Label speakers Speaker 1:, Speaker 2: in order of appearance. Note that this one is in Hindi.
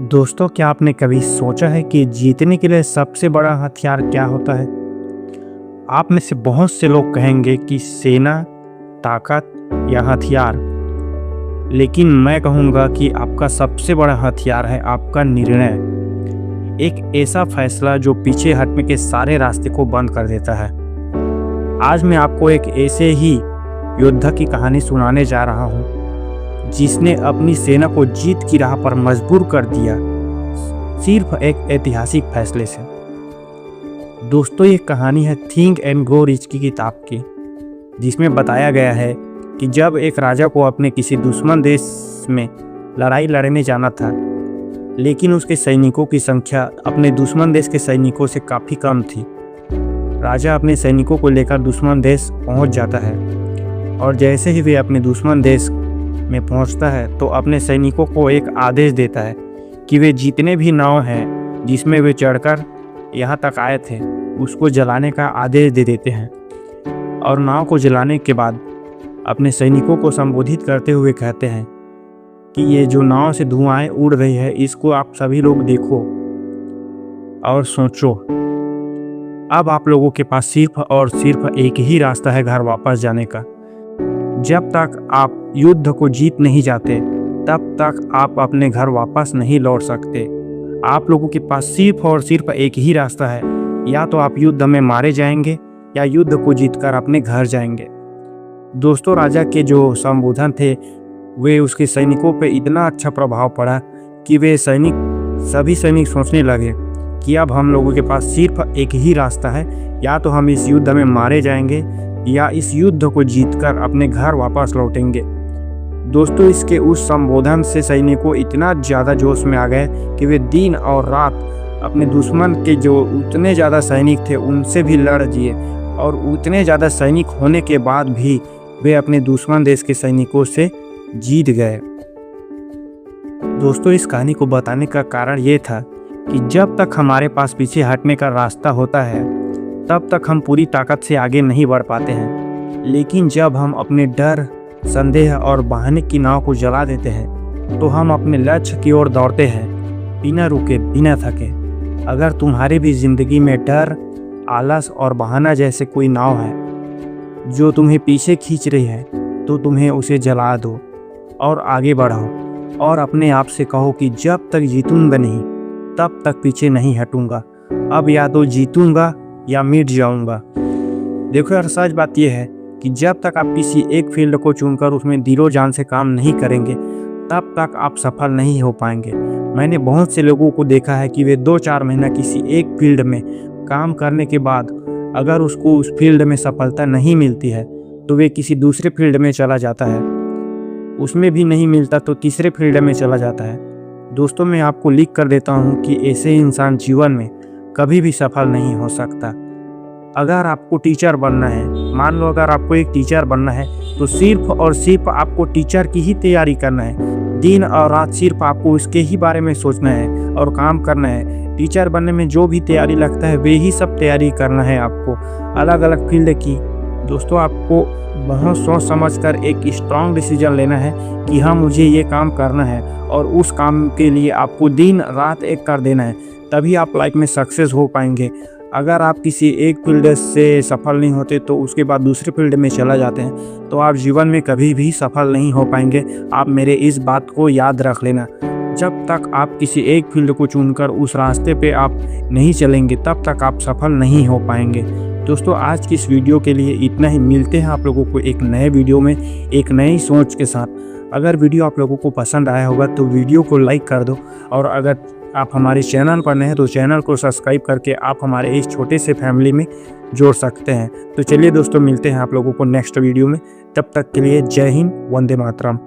Speaker 1: दोस्तों, क्या आपने कभी सोचा है कि जीतने के लिए सबसे बड़ा हथियार क्या होता है? आप में से बहुत से लोग कहेंगे कि सेना, ताकत या हथियार। लेकिन मैं कहूँगा कि आपका सबसे बड़ा हथियार है आपका निर्णय। एक ऐसा फैसला जो पीछे हटने के सारे रास्ते को बंद कर देता है। आज मैं आपको एक ऐसे ही योद्धा की कहानी सुनाने जा रहा हूँ जिसने अपनी सेना को जीत की राह पर मजबूर कर दिया, सिर्फ एक ऐतिहासिक फैसले से। दोस्तों, ये कहानी है थिंक एंड ग्रो रिच की किताब की, जिसमें बताया गया है कि जब एक राजा को अपने किसी दुश्मन देश में लड़ाई लड़ने जाना था, लेकिन उसके सैनिकों की संख्या अपने दुश्मन देश के सैनिकों से काफ़ी कम थी। राजा अपने सैनिकों को लेकर दुश्मन देश पहुंच जाता है, और जैसे ही वे अपने दुश्मन देश में पहुंचता है तो अपने सैनिकों को एक आदेश देता है कि वे जितने भी नाव हैं जिसमें वे चढ़कर यहाँ तक आए थे, उसको जलाने का आदेश दे देते हैं। और नाव को जलाने के बाद अपने सैनिकों को संबोधित करते हुए कहते हैं कि ये जो नाव से धुआं उड़ रही है, इसको आप सभी लोग देखो और सोचो। अब आप लोगों के पास सिर्फ और सिर्फ एक ही रास्ता है घर वापस जाने का। जब तक आप युद्ध को जीत नहीं जाते, तब तक आप अपने घर वापस नहीं लौट सकते। आप लोगों के पास सिर्फ और सिर्फ एक ही रास्ता है, या तो आप युद्ध में मारे जाएंगे या युद्ध को जीतकर अपने घर जाएंगे। दोस्तों, राजा के जो संबोधन थे वे उसके सैनिकों पे इतना अच्छा प्रभाव पड़ा कि वे सभी सैनिक सोचने लगे कि अब हम लोगों के पास सिर्फ एक ही रास्ता है, या तो हम इस युद्ध में मारे जाएंगे या इस युद्ध को जीतकर अपने घर वापस लौटेंगे। दोस्तों, इसके उस संबोधन से सैनिकों इतना ज़्यादा जोश में आ गए कि वे दिन और रात अपने दुश्मन के जो उतने ज़्यादा सैनिक थे उनसे भी लड़ दिए, और उतने ज़्यादा सैनिक होने के बाद भी वे अपने दुश्मन देश के सैनिकों से जीत गए। दोस्तों, इस कहानी को बताने का कारण ये था कि जब तक हमारे पास पीछे हटने का रास्ता होता है, तब तक हम पूरी ताकत से आगे नहीं बढ़ पाते हैं। लेकिन जब हम अपने डर, संदेह और बहाने की नाव को जला देते हैं, तो हम अपने लक्ष्य की ओर दौड़ते हैं, बिना रुके, बिना थके। अगर तुम्हारी भी जिंदगी में डर, आलस और बहाना जैसे कोई नाव है जो तुम्हें पीछे खींच रही है, तो तुम्हें उसे जला दो और आगे बढ़ो, और अपने आप से कहो कि जब तक जीतूंगा नहीं, तब तक पीछे नहीं हटूंगा। अब या तो जीतूंगा या मिट जाऊंगा। देखो यार, सच बात यह है कि जब तक आप किसी एक फील्ड को चुनकर उसमें दिलो जान से काम नहीं करेंगे, तब तक आप सफल नहीं हो पाएंगे। मैंने बहुत से लोगों को देखा है कि वे 2-4 महीना किसी एक फील्ड में काम करने के बाद अगर उसको उस फील्ड में सफलता नहीं मिलती है, तो वे किसी दूसरे फील्ड में चला जाता है। उसमें भी नहीं मिलता तो तीसरे फील्ड में चला जाता है। दोस्तों, मैं आपको लिख कर देता हूँ कि ऐसे इंसान जीवन में कभी भी सफल नहीं हो सकता। अगर आपको टीचर बनना है, मान लो अगर आपको एक टीचर बनना है, तो सिर्फ और सिर्फ आपको टीचर की ही तैयारी करना है। दिन और रात सिर्फ आपको उसके ही बारे में सोचना है और काम करना है। टीचर बनने में जो भी तैयारी लगता है वे ही सब तैयारी करना है आपको, अलग अलग फील्ड की। दोस्तों, आपको बहुत सोच समझ कर एक स्ट्रॉन्ग डिसीजन लेना है कि हाँ, मुझे ये काम करना है, और उस काम के लिए आपको दिन रात एक कर देना है, तभी आप लाइफ में सक्सेस हो पाएंगे। अगर आप किसी एक फील्ड से सफल नहीं होते तो उसके बाद दूसरे फील्ड में चला जाते हैं, तो आप जीवन में कभी भी सफल नहीं हो पाएंगे। आप मेरे इस बात को याद रख लेना। जब तक आप किसी एक फील्ड को चुनकर उस रास्ते पे आप नहीं चलेंगे, तब तक आप सफल नहीं हो पाएंगे। दोस्तों, आज की इस वीडियो के लिए इतना ही। मिलते हैं आप लोगों को एक नए वीडियो में, एक नई सोच के साथ। अगर वीडियो आप लोगों को पसंद आया होगा तो वीडियो को लाइक कर दो, और अगर आप हमारे चैनल पर नए हैं तो चैनल को सब्सक्राइब करके आप हमारे इस छोटे से फैमिली में जोड़ सकते हैं। तो चलिए दोस्तों, मिलते हैं आप लोगों को नेक्स्ट वीडियो में। तब तक के लिए जय हिंद, वंदे मातरम।